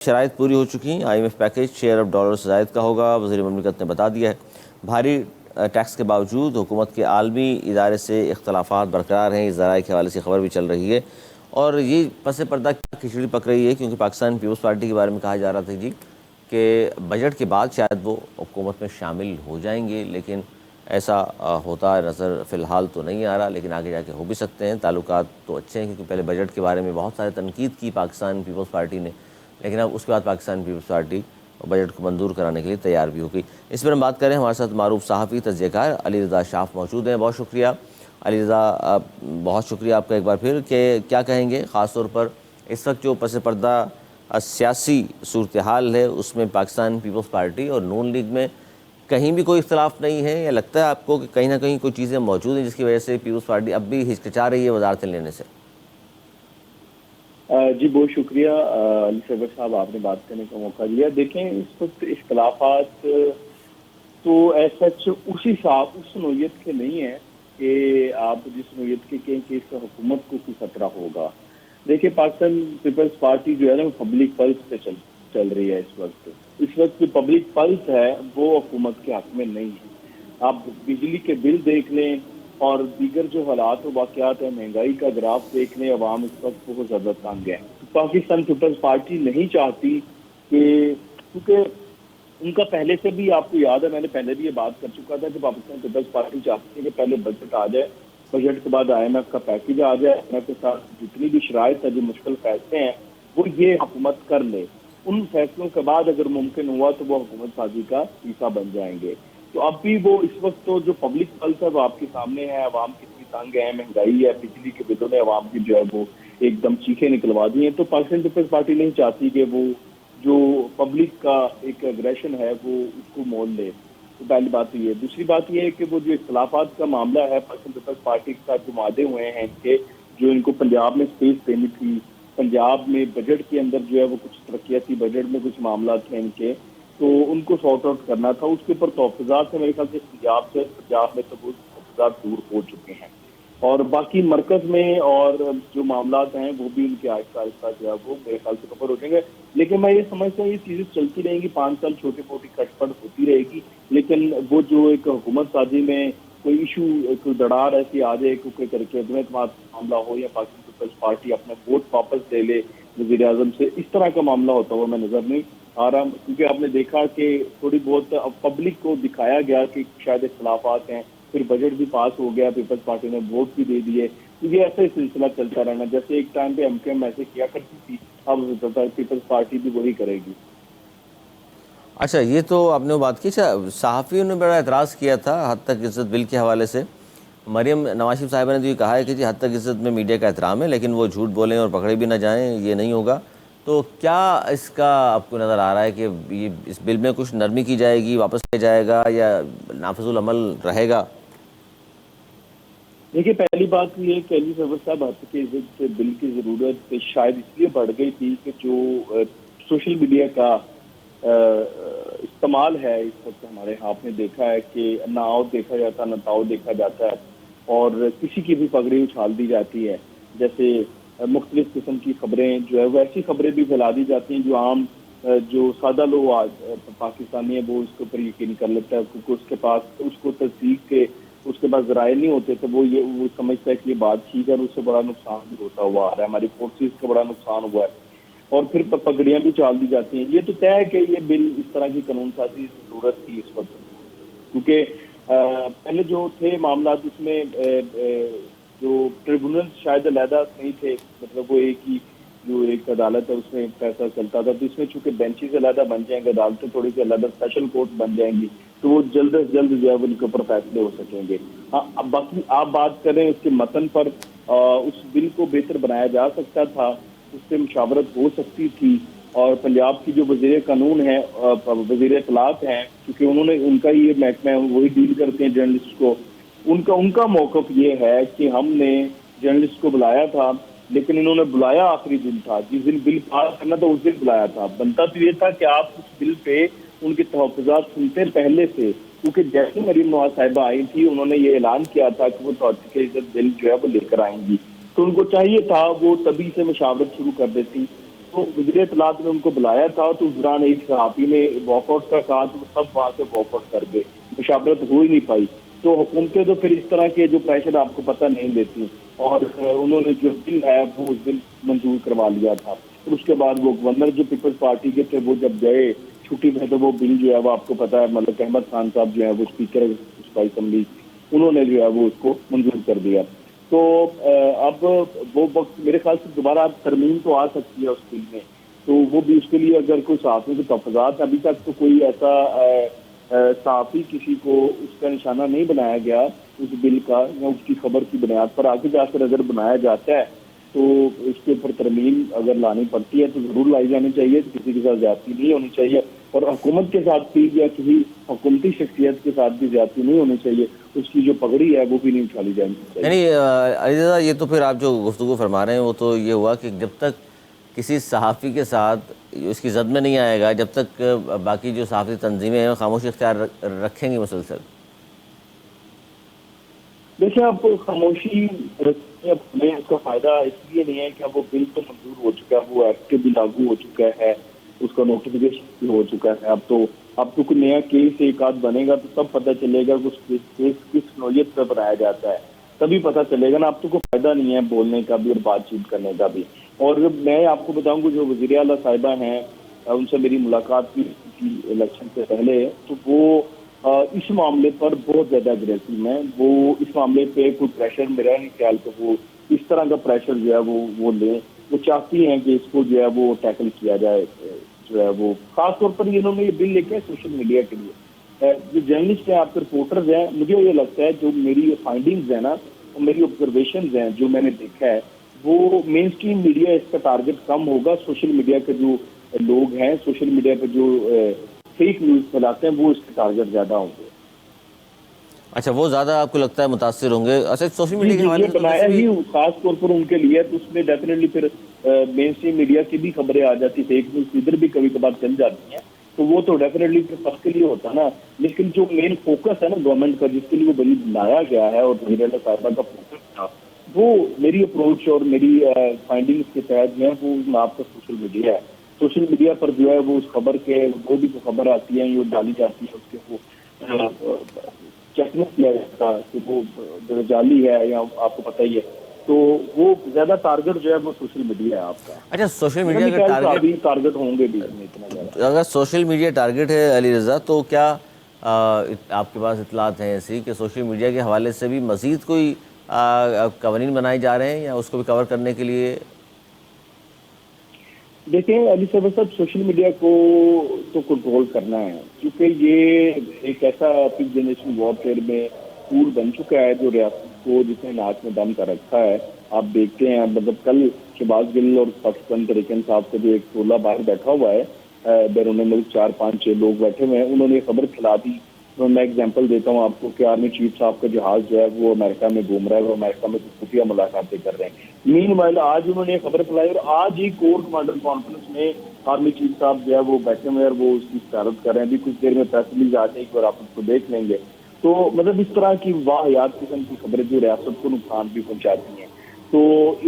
شرائط پوری ہو چکی ہیں۔ IMF پیکیج $6 ارب سے زائد کا ہوگا۔ وزیر مملکت نے بتا دیا ہے بھاری ٹیکس کے باوجود حکومت کے عالمی ادارے سے اختلافات برقرار ہیں۔ اس ذرائع کے حوالے سے خبر بھی چل رہی ہے اور یہ پس پردہ کھچڑی پک رہی ہے، کیونکہ پاکستان پیپلز پارٹی کے بارے میں کہا جا رہا تھا جی کہ بجٹ کے بعد شاید وہ حکومت میں شامل ہو جائیں گے، لیکن ایسا ہوتا نظر فی الحال تو نہیں آ رہا، لیکن آگے جا کے ہو بھی سکتے ہیں۔ تعلقات تو اچھے ہیں، کیونکہ پہلے بجٹ کے بارے میں بہت سارے تنقید کی پاکستان پیپلز پارٹی نے، لیکن اب اس کے بعد پاکستان پیپلز پارٹی بجٹ کو منظور کرانے کے لیے تیار بھی ہو گئی۔ اس پر ہم بات کریں، ہمارے ساتھ معروف صحافی تجزیہ کار علی رضا شاف موجود ہیں۔ بہت شکریہ علی رضا، بہت شکریہ آپ کا ایک بار پھر، کہ کیا کہیں گے خاص طور پر اس وقت جو پس پردہ سیاسی صورتحال ہے اس میں پاکستان پیپلز پارٹی اور نون لیگ میں کہیں بھی کوئی اختلاف نہیں ہے، یا لگتا ہے آپ کو کہ کہیں نہ کہیں کوئی چیزیں موجود ہیں جس کی وجہ سے پیپلز پارٹی اب بھی ہچکچا رہی ہے وزارتیں لینے سے؟ جی بہت شکریہ علی صبر صاحب، آپ نے بات کرنے کا موقع دیا۔ دیکھیں اس وقت اختلافات تو ایسا اس نوعیت کے نہیں ہیں کہ آپ جس نوعیت کے کہیں کہ اس حکومت کو کوئی خطرہ ہوگا۔ دیکھیں پاکستان پیپلز پارٹی جو ہے نا پبلک پلس پہ چل رہی ہے اس وقت جو پبلک پلس ہے وہ حکومت کے حق میں نہیں ہے۔ آپ بجلی کے بل دیکھ لیں اور دیگر جو حالات و واقعات ہیں، مہنگائی کا گراف دیکھ لیں، عوام اس وقت بہت زیادہ تنگ ہے۔ پاکستان پیپلز پارٹی نہیں چاہتی کہ، کیونکہ ان کا پہلے سے بھی آپ کو یاد ہے، میں نے پہلے بھی یہ بات کر چکا تھا کہ پاکستان پیپلز پارٹی چاہتی ہے کہ پہلے بجٹ آ جائے، بجٹ کے بعد IMF کا پیکیج آ جائے، IMF کے ساتھ جتنی بھی شرائط ہے، جو مشکل فیصلے ہیں وہ یہ حکومت کر لے۔ ان فیصلوں کے بعد اگر ممکن ہوا تو وہ حکومت سازی کا حصہ بن جائیں گے۔ تو اب بھی وہ اس وقت تو جو پبلک پلس ہے وہ آپ کے سامنے ہے، عوام کتنی تنگ ہے، مہنگائی ہے، بجلی کے بلوں نے عوام کی جو ہے وہ ایک دم چیخیں نکلوا دی ہیں۔ تو پاکستان پیپلز پارٹی نہیں چاہتی کہ وہ جو پبلک کا ایک اگریشن ہے وہ اس کو مول لے۔ تو پہلی بات تو یہ، دوسری بات یہ ہے کہ وہ جو اختلافات کا معاملہ ہے پاکستان پیپلز پارٹی کے ساتھ جو معاہدے ہوئے ہیں ان کے، جو ان کو پنجاب میں اسپیس دینی تھی، پنجاب میں بجٹ کے اندر جو ہے وہ کچھ ترقیاتی بجٹ میں کچھ معاملات تھے ان کے، تو ان کو سارٹ آؤٹ کرنا تھا۔ اس کے اوپر تحفظات سے میرے خیال سے پنجاب میں تو وہ تحفظات دور ہو چکے ہیں، اور باقی مرکز میں اور جو معاملات ہیں وہ بھی ان کے آہستہ آہستہ جو ہے وہ میرے خیال سے کور ہو جائیں گے۔ لیکن میں یہ سمجھتا ہوں یہ چیزیں چلتی رہیں گی، 5 سال چھوٹی موٹی کٹ پٹ ہوتی رہے گی، لیکن وہ جو ایک حکومت سازی میں کوئی ایشو، کوئی دڑار ایسی آ جائے، کوئی طریقے عدم اعتماد معاملہ ہو، یا پاکستان پیپلز پارٹی اپنا ووٹ واپس لے لے وزیر اعظم سے، اس طرح کا معاملہ ہوتا ہوا میں نظر نہیں آ رہا۔ کیونکہ آپ نے دیکھا کہ تھوڑی بہت پبلک کو دکھایا گیا کہ شاید اختلافات ہیں، پھر بجٹ بھی پاس ہو گیا، پیپلز پارٹی نے ووٹ بھی دے دیے، کیونکہ ایسا ہی سلسلہ چلتا رہنا۔ جیسے ایک ٹائم پہ MKM ایسے کیا کرتی تھی، اب پیپلز پارٹی بھی وہی کرے گی۔ اچھا، یہ تو آپ نے وہ بات کی۔ اچھا، صحافیوں نے بڑا اعتراض کیا تھا حد تک عزت بل کے حوالے سے۔ مریم نواز شریف صاحبہ نے تو یہ کہا ہے کہ جی حد تک عزت میں میڈیا کا احترام ہے، لیکن وہ جھوٹ بولیں اور پکڑے بھی نہ جائیں، یہ نہیں ہوگا۔ تو کیا اس کا آپ کو نظر آ رہا ہے کہ یہ اس بل میں کچھ نرمی کی جائے گی، واپس لیا جائے گا، یا نافذ العمل رہے گا؟ دیکھیے پہلی بات یہ ہے کہ علی صبر صاحب، حد تک عزت بل کی ضرورت شاید اس لیے بڑھ گئی تھی کہ جو سوشل میڈیا کا استعمال ہے اس وقت ہمارے آپ نے دیکھا ہے کہ نہ آؤ دیکھا جاتا، نہ تاؤ دیکھا جاتا ہے، اور کسی کی بھی پگڑی اچھال دی جاتی ہے۔ جیسے مختلف قسم کی خبریں جو ہے وہ ایسی خبریں بھی پھیلا دی جاتی ہیں جو عام جو سادہ لوگ پاکستانی ہے وہ اس کے اوپر یقین کر لیتا ہے، کیونکہ اس کے پاس اس کو تصدیق کے اس کے پاس ذرائع نہیں ہوتے، تو وہ سمجھتا ہے کہ یہ بات ٹھیک ہے، اور اس سے بڑا نقصان بھی ہوتا ہوا آ رہا ہے، ہماری فورسز کا بڑا نقصان ہوا ہے، اور پھر پگڑیاں بھی چال دی جاتی ہیں۔ یہ تو طے ہے کہ یہ بل اس طرح کی قانون سازی ضرورت تھی اس وقت، کیونکہ پہلے جو تھے معاملات اس میں جو ٹریبونل شاید علیحدہ نہیں تھے، مطلب وہ ایک عدالت ہے اس میں فیصلہ چلتا تھا، تو اس میں چونکہ بینچز علیحدہ بن جائیں گے، عدالتیں تھوڑی سی علیحدہ اسپیشل کورٹ بن جائیں گی، تو وہ جلد از جلد جو ہے ان کے اوپر فیصلے ہو سکیں گے۔ اب باقی آپ بات کریں اس کے متن پر، اس بل کو بہتر بنایا جا سکتا تھا، اس سے مشاورت ہو سکتی تھی، اور پنجاب کی جو وزیر قانون ہے، وزیر اطلاعات ہیں، کیونکہ ان کا یہ محکمہ ہے، وہی ڈیل کرتے ہیں جرنلسٹ کو، ان کا موقف یہ ہے کہ ہم نے جرنلسٹ کو بلایا تھا، لیکن انہوں نے بلایا آخری دن تھا، جس دن بل پاس کرنا تھا اس دن بلایا تھا۔ بنتا تو یہ تھا کہ آپ اس بل پہ ان کے تحفظات سنتے پہلے سے، کیونکہ جیسے مریم نواز صاحبہ آئی تھی انہوں نے یہ اعلان کیا تھا کہ وہ توثیق عزت بل جو ہے وہ لے کر آئیں گی، تو ان کو چاہیے تھا وہ تبھی سے مشاورت شروع کر دیتی۔ تو وزیر اطلاعات نے ان کو بلایا تھا، تو اس دوران ایک صحافی نے واک آؤٹ کا کہا، تو سب وہاں سے واک آؤٹ کر گئے، مشاورت ہو ہی نہیں پائی۔ تو حکومتیں تو پھر اس طرح کے جو پریشر آپ کو پتہ نہیں دیتی، اور انہوں نے جو بل ہے وہ اس دن منظور کروا لیا تھا۔ اور اس کے بعد وہ گورنر جو پیپلز پارٹی کے تھے وہ جب گئے چھٹی میں، تو وہ بل جو ہے وہ آپ کو پتہ ہے ملک احمد خان صاحب جو ہے وہ اسپیکر صوبائی اسمبلی، انہوں نے جو ہے وہ اس کو منظور کر دیا۔ تو اب وہ وقت میرے خیال سے دوبارہ ترمیم تو آ سکتی ہے اس بل میں، تو وہ بھی اس کے لیے اگر کوئی صحافیوں کے تحفظات، ابھی تک تو کوئی ایسا صحافی کسی کو اس کا نشانہ نہیں بنایا گیا اس بل کا، یا اس کی خبر کی بنیاد پر آگے جا کر اگر بنایا جاتا ہے تو اس کے اوپر ترمیم اگر لانی پڑتی ہے تو ضرور لائی جانی چاہیے، کسی کے ساتھ زیادتی نہیں ہونی چاہیے، اور حکومت کے ساتھ بھی یا کسی حکومتی شخصیت کے ساتھ بھی زیادتی نہیں ہونی چاہیے، اس کی جو پگڑی ہے وہ بھی نہیں اچھالی جانی چاہیے۔ یعنی علی رضا، یہ تو پھر آپ جو گفتگو فرما رہے ہیں وہ تو یہ ہوا کہ جب تک کسی صحافی کے ساتھ اس کی زد میں نہیں آئے گا، جب تک باقی جو صحافی تنظیمیں ہیں خاموشی اختیار رکھیں گی مسلسل۔ دیکھیں اب خاموشی رکھنے میں اس کا فائدہ اس لیے نہیں ہے کہ اب وہ بل تو منظور ہو چکا ہے، وہ ایکٹ بھی لاگو ہو چکا ہے، اس کا نوٹیفیکیشن بھی ہو چکا ہے۔ اب تو کوئی نیا کیس ایک آدھ بنے گا تو تب پتہ چلے گا کہ اس کیس کس نوعیت پہ بنایا جاتا ہے، تبھی پتہ چلے گا نا۔ اب تو کوئی فائدہ نہیں ہے بولنے کا بھی اور بات چیت کرنے کا بھی۔ اور میں آپ کو بتاؤں گا جو وزیر اعلیٰ صاحبہ ہیں، ان سے میری ملاقات بھی کی الیکشن سے پہلے، تو وہ اس معاملے پر بہت زیادہ اگریسو ہیں۔ وہ اس معاملے پہ کوئی پریشر میرا نہیں خیال کہ وہ اس طرح کا پریشر جو ہے وہ لیں۔ وہ چاہتی ہیں کہ اس کو جو ہے وہ ٹیکل کیا جائے، جو ہے وہ خاص طور پر انہوں نے یہ بل لے کے سوشل میڈیا کے لیے، جو جرنلسٹ ہیں، آپ کے رپورٹرز ہیں، مجھے یہ لگتا ہے جو میری فائنڈنگز ہیں نا، میری آبزرویشنز ہیں، جو میں نے دیکھا ہے، وہ مین اسٹریم میڈیا اس کا ٹارگٹ کم ہوگا، سوشل میڈیا کے جو لوگ ہیں، سوشل میڈیا پہ جو فیک نیوز پھیلاتے ہیں، وہ اس کے ٹارگٹ زیادہ ہوں گے۔ اچھا، وہ زیادہ آپ کو لگتا ہے متاثر ہوں گے؟ اچھا، سوشل میڈیا کے حوالے یہ سے تو بنایا ویسے بھی ہی خاص طور پر ان کے لیے، تو اس میں ڈیفینیٹلی پھر مین اسٹریم میڈیا کی بھی خبریں آ جاتی، فیک نیوز ادھر بھی کبھی کبھار چل جاتی ہیں، تو وہ تو ڈیفینیٹلی پھر سب کے لیے ہوتا نا۔ لیکن جو مین فوکس ہے نا گورنمنٹ کا، جس کے لیے وہ بل لایا گیا ہے اور وزیر اعلیٰ صاحبہ کا فوکس تھا، وہ میری اپروچ اور میری فائنڈنگز کے تحت جو ہے وہ آپ کا سوشل میڈیا ہے۔ سوشل میڈیا پر جو ہے وہ اس خبر کے جو بھی خبر آتی ہے، جو ڈالی جاتی ہے، اس کے وہ چیک نہیں کیا جاتا کہ وہ جعلی ہے یا آپ کو پتہ ہی ہے، تو وہ زیادہ ٹارگٹ جو ہے وہ سوشل میڈیا ہے آپ کا۔ اچھا، سوشل میڈیا کا ٹارگٹ، ٹارگٹ ہوں گے بھی اتنا زیادہ۔ اگر سوشل میڈیا ٹارگٹ ہے علی رضا، تو کیا آپ کے پاس اطلاعات ہیں ایسی کہ سوشل میڈیا کے حوالے سے بھی مزید کوئی قوانین بنائے جا رہے ہیں یا اس کو بھی کور کرنے کے لیے؟ دیکھیں علی صاحب، سوشل میڈیا کو تو کنٹرول کرنا ہے، کیونکہ یہ ایک ایسا ففتھ جنریشن وارفیئر میں ٹول بن چکا ہے جو ریاست کو جس نے ناچ میں دم کر رکھا ہے۔ آپ دیکھتے ہیں مطلب کل شہباز گل اور پاکستان تحریک صاحب کا جو ایک ٹولہ باہر بیٹھا ہوا ہے، بیرون ملک 4-5-6 لوگ بیٹھے ہوئے ہیں، انہوں نے خبر پھیلا دی۔ میں ایگزامپل دیتا ہوں آپ کو کہ آرمی چیف صاحب کا جہاز جو ہے وہ امریکہ میں گھوم رہا ہے، وہ امریکہ میں خفیہ ملاقاتیں کر رہے ہیں۔ مین وائل آج انہوں نے خبر پھیلائی اور آج ہی کور کمانڈر کانفرنس میں آرمی چیف صاحب جو ہے وہ بیٹھے ہوئے اور وہ اس کی صدارت کر رہے ہیں۔ ابھی کچھ دیر میں پریس ریلیز آ جائے گی اور آپ اس کو دیکھ لیں گے۔ تو مطلب اس طرح کی واحد قسم کی خبریں جو ریاست کو نقصان بھی پہنچاتی ہیں، تو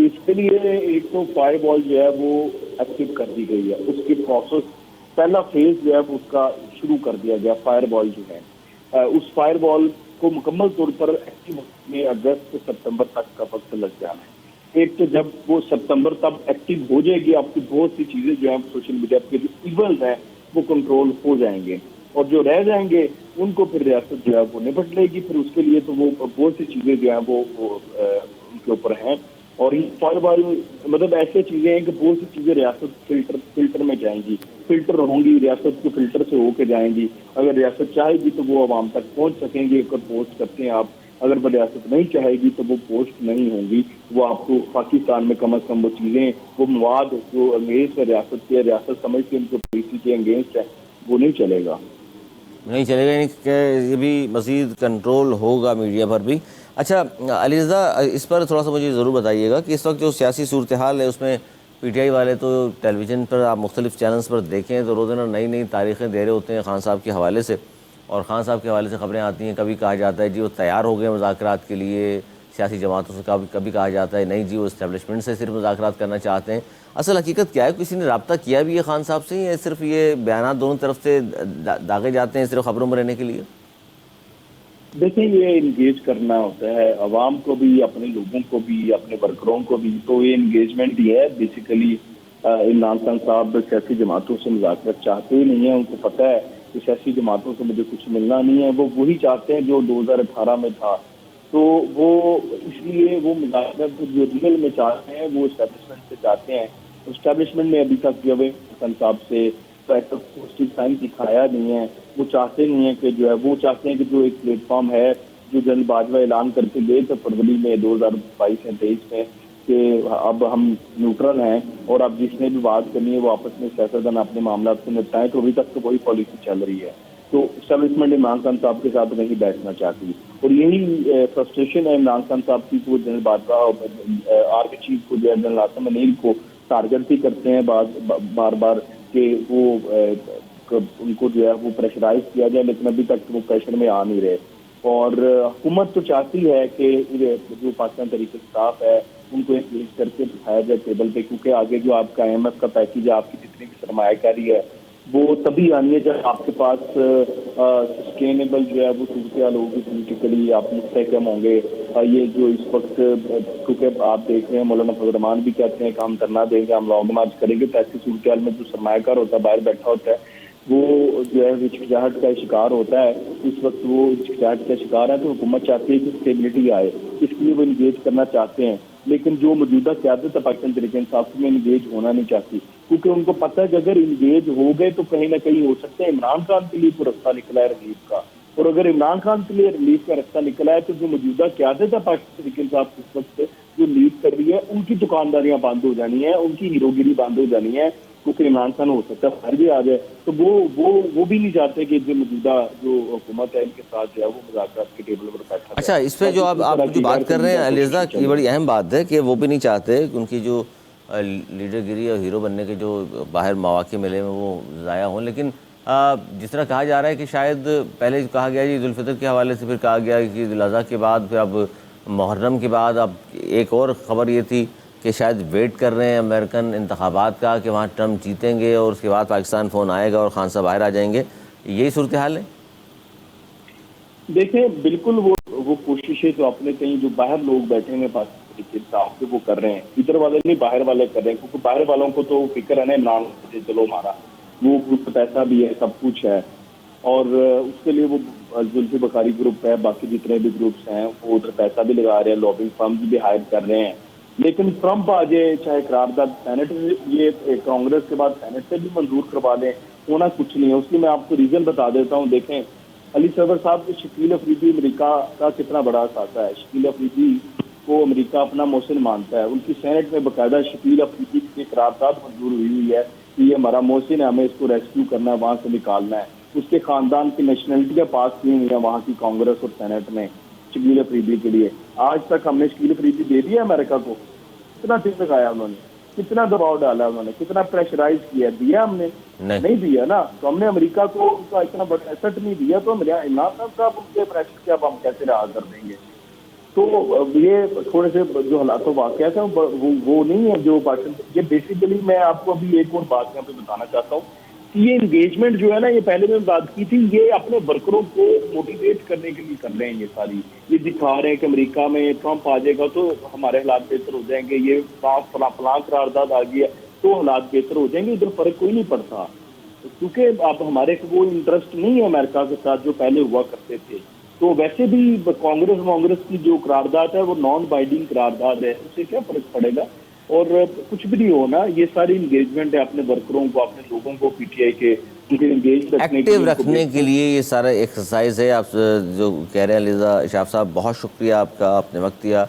اس کے لیے ایک تو فائر وال جو ہے وہ ایکٹیو کر دی گئی ہے، اس کی پروسیس پہلا فیز جو ہے اس کا شروع کر دیا گیا۔ فائر وال جو ہے اس فائر وال کو مکمل طور پر ایکٹیو میں اگست سے ستمبر تک کا وقت لگ جانا ہے۔ ایک تو جب وہ ستمبر تب ایکٹیو ہو جائے گی، آپ کی بہت سی چیزیں جو ہیں سوشل میڈیا پہ جو ایونٹ ہیں وہ کنٹرول ہو جائیں گے، اور جو رہ جائیں گے ان کو پھر ریاست جو ہے وہ نپٹ لے گی۔ پھر اس کے لیے تو وہ بہت سی چیزیں جو ہیں وہ ان کے اوپر ہیں، اور یہ فائر وال مطلب ایسے چیزیں ہیں کہ بہت سی چیزیں ریاست فلٹر میں جائیں گی، فلٹر ہوں گی، ریاست کے فلٹر سے ہو کے جائیں گی۔ اگر ریاست چاہے گی تو وہ عوام تک پہنچ سکیں گے، اگر پوسٹ کرتے ہیں آپ، اگر وہ ریاست نہیں چاہے گی تو وہ پوسٹ نہیں ہوں گی۔ وہ آپ کو پاکستان میں کم از کم وہ چیزیں، وہ مواد جو انگیز ہے ریاست کے، ریاست سمجھ کے ان کو پالیسی کے انگیز ہے، وہ نہیں چلے گا، نہیں چلے گا، یعنی کہ یہ بھی مزید کنٹرول ہوگا میڈیا پر بھی۔ اچھا علی رضا، اس پر تھوڑا سا مجھے ضرور بتائیے گا کہ اس وقت جو سیاسی صورتحال ہے اس میں پی ٹی آئی والے تو ٹیلی ویژن پر آپ مختلف چینلز پر دیکھیں تو روزانہ نئی نئی تاریخیں دے رہے ہوتے ہیں خان صاحب کے حوالے سے، اور خان صاحب کے حوالے سے خبریں آتی ہیں۔ کبھی کہا جاتا ہے جی وہ تیار ہو گئے مذاکرات کے لیے، سیاسی جماعتوں سے کبھی کہا جاتا ہے نہیں جی وہ اسٹیبلشمنٹ سے صرف مذاکرات کرنا چاہتے ہیں. اصل حقیقت کیا ہے؟ کسی نے رابطہ کیا بھی ہے خان صاحب سے یا صرف یہ بیانات دونوں طرف سے داغے جاتے ہیں صرف خبروں میں رہنے کے لیے؟ دیکھیں یہ انگیج کرنا ہوتا ہے عوام کو بھی, اپنے لوگوں کو بھی, اپنے ورکروں کو بھی. تو یہ انگیجمنٹ ہی ہے بیسیکلی. عمران خان صاحب سیاسی جماعتوں سے مذاکرات چاہتے ہی نہیں ہیں. ان کو پتہ ہے کہ سیاسی جماعتوں سے مجھے کچھ ملنا نہیں ہے. وہ وہی چاہتے ہیں جو 2018 میں تھا. تو وہ اس لیے وہ مذاکرات جو ریئل میں چاہتے ہیں وہ اسٹیبلشمنٹ سے چاہتے ہیں. اسٹیبلشمنٹ نے ابھی تک جاوید خان صاحب سے ایسا پوزیٹیو سائن دکھایا نہیں ہے. وہ چاہتے نہیں ہیں کہ جو ہے وہ چاہتے ہیں کہ جو ایک پلیٹ فارم ہے جو جنرل باجوہ اعلان کر کے گئے تھے فروری میں 2022 یا 23 میں کہ اب ہم نیوٹرل ہیں اور اب جس نے بھی بات کرنی ہے وہ آپس میں سیاستدان اپنے معاملات سے نپٹائیں. تو ابھی تک تو وہی پالیسی چل رہی ہے. تو اسٹیبلشمنٹ عمران خان صاحب کے ساتھ نہیں بیٹھنا چاہتی اور یہی فرسٹریشن ہے عمران خان صاحب کی. وہ جنرل باجوہ آرمی چیف کو جنرل عاصم منیل کو ٹارگٹ بھی کرتے ہیں بار بار کہ وہ ان کو جو ہے وہ پریشرائز کیا جائے, لیکن ابھی تک وہ پریشر میں آ نہیں رہے. اور حکومت تو چاہتی ہے کہ جو پاکستان تحریک انصاف ہے ان کو انگیج کر کے بٹھایا جائے ٹیبل پہ, کیونکہ آگے جو آپ کا IMF کا پیکیج ہے, آپ کی جتنی بھی سرمایہ کاری ہے وہ تبھی آنی ہے جب آپ کے پاس سسٹینیبل جو ہے وہ صورتحال ہوگی پولیٹیکلی, آپ مستحکم ہوں گے. یہ جو اس وقت کیونکہ آپ دیکھ رہے ہیں مولانا فضل الرحمان بھی کہتے ہیں کہ ہم دھرنا دیں گے, ہم لانگ مارچ کریں گے. تو ایسی صورتحال میں جو سرمایہ کار ہوتا ہے باہر بیٹھا ہوتا ہے وہ جو ہے ہچکچاہٹ کا شکار ہوتا ہے. اس وقت وہ ہچکچاہٹ کا شکار ہے. تو حکومت چاہتی ہے کہ اسٹیبلٹی آئے, اس لیے وہ انگیج کرنا چاہتے ہیں. لیکن جو موجودہ قیادت ہے پاکستان تحریک انصاف میں انگیج ہونا نہیں چاہتی, کیونکہ ان کو پتہ ہے کہ اگر انگیج ہو گئے تو کہیں نہ کہیں ہو سکتا ہے عمران خان کے لیے تو رستہ نکلا ہے ریلیف کا. اور اگر عمران خان کے لیے ریلیف کا رستہ نکلا ہے تو جو موجودہ قیادت ہے پاکستان تحریک انصاف اس وقت جو لیڈ کر رہی ہے ان کی دکانداریاں بند ہو جانی ہیں, ان کی ہیروگیری بند ہو جانی ہے, کیونکہ عمران خان ہو سکتا ہے باہر بھی آ جائے. تو وہ بھی نہیں چاہتے کہ جو موجودہ جو حکومت ہے ان کے ساتھ جو ہے وہ مذاکرات کے ٹیبل پر بیٹھا. اچھا, اس پہ جو آپ جو بات کر رہے ہیں علیزہ کی بڑی اہم بات ہے کہ وہ بھی نہیں چاہتے کہ ان کی جو لیڈر گری اور ہیرو بننے کے جو باہر مواقع ملے ہیں وہ ضائع ہوں. لیکن جس طرح کہا جا رہا ہے کہ شاید پہلے کہا گیا عید الفطر کے حوالے سے, پھر کہا گیا کہ عید الاضحیٰ کے بعد, پھر اب محرم کے بعد, اب ایک اور خبر یہ تھی کہ شاید ویٹ کر رہے ہیں امریکن انتخابات کا کہ وہاں ٹرمپ جیتیں گے اور اس کے بعد پاکستان فون آئے گا اور خان صاحب باہر آ جائیں گے. یہی صورتحال ہے؟ دیکھیں بالکل وہ کوششیں جو اپنے کہیں جو باہر لوگ بیٹھے ہیں پاکستان تحریک انصاف کے وہ کر رہے ہیں, ادھر والے نہیں باہر والے کر رہے ہیں. کیونکہ باہر والوں کو تو فکر ہے نا عمران سے, چلو ہمارا وہ پیسہ بھی ہے, سب کچھ ہے, اور اس کے لیے وہ زلفی بخاری گروپ ہے, باقی جتنے بھی گروپس ہیں وہ ادھر پیسہ بھی لگا رہے ہیں, لابنگ فرمز بھی ہائر کر رہے ہیں. لیکن ٹرمپ آ جائے, چاہے قرارداد سینٹ یہ کانگریس کے بعد سینٹ سے بھی منظور کروا لیں, ہونا کچھ نہیں ہے. اس کی میں آپ کو ریزن بتا دیتا ہوں. دیکھیں علی صبر صاحب کے شکیل افریدی امریکہ کا کتنا بڑا اثاثہ ہے. شکیل افریدی کو امریکہ اپنا محسن مانتا ہے. ان کی سینٹ میں باقاعدہ شکیل افریدی کی قرارداد منظور ہوئی ہے کہ یہ ہمارا محسن ہے, ہمیں اس کو ریسکیو کرنا ہے, وہاں سے نکالنا ہے. اس کے خاندان کی نیشنلٹیاں پاس کی ہوئی ہیں وہاں کی کانگریس اور سینٹ میں شکیل افریدی کے لیے. آج تک ہم نے شکیل افریدی دے دیا امریکہ کو؟ کتنا دن لگایا انہوں نے, کتنا دباؤ ڈالا انہوں نے, کتنا پریشرائز کیا, دیا ہم نے؟ نہیں دیا نا. تو ہم نے امریکہ کو ان کا اتنا بڑا ایسٹ نہیں دیا, تو عمران خان صاحب ان کے پریشر کے اب ہم کیسے رہا کر دیں گے؟ تو یہ تھوڑے سے جو حالات و واقعات ہیں وہ نہیں ہے جو پاکستان. یہ بیسیکلی میں آپ کو ابھی ایک اور بات یہاں پہ بتانا چاہتا ہوں کہ یہ انگیجمنٹ جو ہے نا, یہ پہلے میں بات کی تھی, یہ اپنے ورکروں کو موٹیویٹ کرنے کے لیے کر رہے ہیں. یہ ساری یہ دکھا رہے ہیں کہ امریکہ میں ٹرمپ آ جائے گا تو ہمارے حالات بہتر ہو جائیں گے, یہ فلاں قرارداد آ گئی ہے تو حالات بہتر ہو جائیں گے. ادھر فرق کوئی نہیں پڑتا, کیونکہ اب ہمارے وہ انٹرسٹ نہیں ہے امریکہ کے ساتھ جو پہلے ہوا کرتے تھے. تو ویسے بھی کانگریس کی جو قرارداد ہے وہ نان بائنڈنگ قرارداد ہے, اس سے کیا فرق پڑے گا؟ اور کچھ بھی نہیں ہونا. یہ ساری انگیجمنٹ ہے اپنے ورکروں کو, اپنے لوگوں کو پی ٹی آئی کے انگیج ایکٹیو رکھنے کے لیے یہ سارا ایکسرسائز ہے. آپ جو کہہ رہے ہیں علیزہ اشراف صاحب, بہت شکریہ آپ کا, آپ نے وقت دیا.